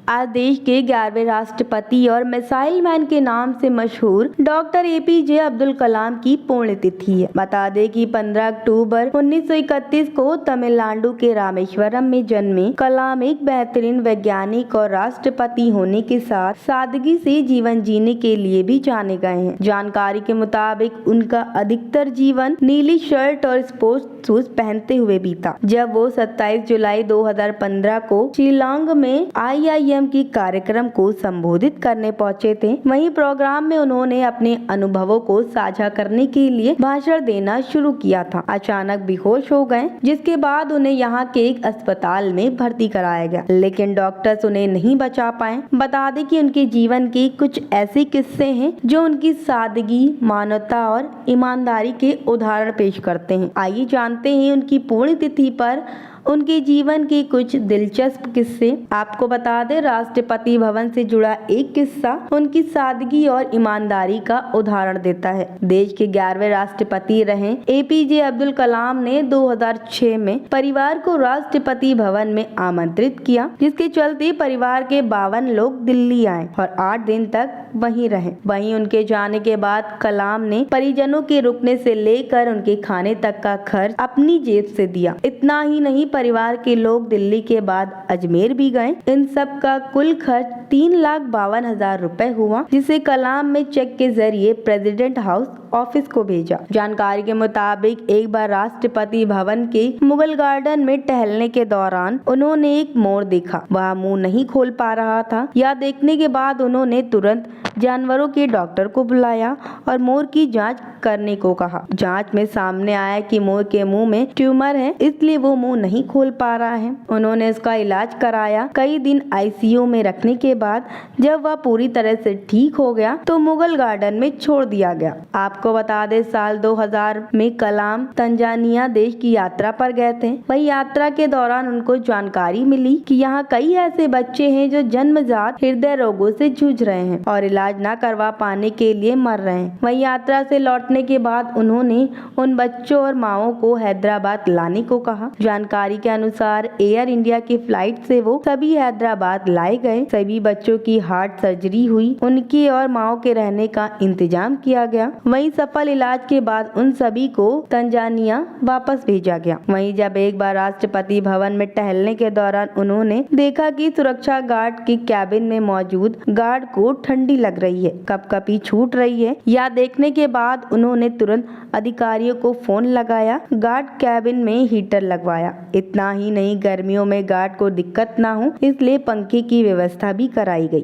आज देश के 11वें राष्ट्रपति और मिसाइल मैन के नाम से मशहूर डॉक्टर एपीजे अब्दुल कलाम की पुण्यतिथि है। बता दें कि 15 अक्टूबर 1931 को तमिलनाडु के रामेश्वरम में जन्मे कलाम एक बेहतरीन वैज्ञानिक और राष्ट्रपति होने के साथ सादगी से जीवन जीने के लिए भी जाने गए हैं। जानकारी के मुताबिक उनका अधिकतर जीवन नीली शर्ट और स्पोर्ट्स शूज पहनते हुए बीता। जब वो 27 जुलाई 2015 को शिलांग में IIM की कार्यक्रम को संबोधित करने पहुंचे थे, वहीं प्रोग्राम में उन्होंने अपने अनुभवों को साझा करने के लिए भाषण देना शुरू किया था। अचानक बेहोश हो गए, जिसके बाद उन्हें यहाँ के एक अस्पताल में भर्ती कराया गया, लेकिन डॉक्टर्स उन्हें नहीं बचा पाए। बता दें कि उनके जीवन के कुछ ऐसे किस्से हैं जो उनकी सादगी, मानवता और ईमानदारी के उदाहरण पेश करते हैं। आइए जानते हैं उनकी पुण्यतिथि पर उनके जीवन के कुछ दिलचस्प किस्से। आपको बता दें, राष्ट्रपति भवन से जुड़ा एक किस्सा उनकी सादगी और ईमानदारी का उदाहरण देता है। देश के 11वें राष्ट्रपति रहे एपीजे अब्दुल कलाम ने 2006 में परिवार को राष्ट्रपति भवन में आमंत्रित किया, जिसके चलते परिवार के 52 लोग दिल्ली आए और 8 दिन तक वहीं रहे। वहीं उनके जाने के बाद कलाम ने परिजनों के रुकने से लेकर उनके खाने तक का खर्च अपनी जेब से दिया। इतना ही नहीं, परिवार के लोग दिल्ली के बाद अजमेर भी गए। इन सब का कुल खर्च 3,52,000 रुपए हुआ, जिसे कलाम में चेक के जरिए प्रेसिडेंट हाउस ऑफिस को भेजा। जानकारी के मुताबिक एक बार राष्ट्रपति भवन के मुगल गार्डन में टहलने के दौरान उन्होंने एक मोर देखा। वह मुंह नहीं खोल पा रहा था। यह देखने के बाद उन्होंने तुरंत जानवरों के डॉक्टर को बुलाया और मोर की जांच करने को कहा। जांच में सामने आया कि मोर के मुंह में ट्यूमर है, इसलिए वो मुंह नहीं खोल पा रहा है। उन्होंने इसका इलाज कराया। कई दिन ICU में रखने के बाद जब वह पूरी तरह से ठीक हो गया तो मुगल गार्डन में छोड़ दिया गया। आपको बता दें, साल 2000 में कलाम तंजानिया देश की यात्रा पर गए थे। वही यात्रा के दौरान उनको जानकारी मिली कि यहाँ कई ऐसे बच्चे हैं जो जन्मजात हृदय रोगों से जूझ रहे हैं और इलाज न करवा पाने के लिए मर रहे हैं। वही यात्रा से लौटने के बाद उन्होंने उन बच्चों और माओ को हैदराबाद लाने को कहा। जानकारी के अनुसार एयर इंडिया की फ्लाइट से वो सभी हैदराबाद लाए गए। सभी बच्चों की हार्ट सर्जरी हुई, उनकी और माओ के रहने का इंतजाम किया गया। वहीं सफल इलाज के बाद उन सभी को तंजानिया वापस भेजा गया। वहीं जब एक बार राष्ट्रपति भवन में टहलने के दौरान उन्होंने देखा कि सुरक्षा गार्ड की कैबिन में मौजूद गार्ड को ठंडी लग रही है, कपकपी छूट रही है। यह देखने के बाद उन्होंने तुरंत अधिकारियों को फोन लगाया, गार्ड कैबिन में हीटर लगवाया। इतना ही नहीं, गर्मियों में गार्ड को दिक्कत ना हो इसलिए पंखे की व्यवस्था भी कराई गई।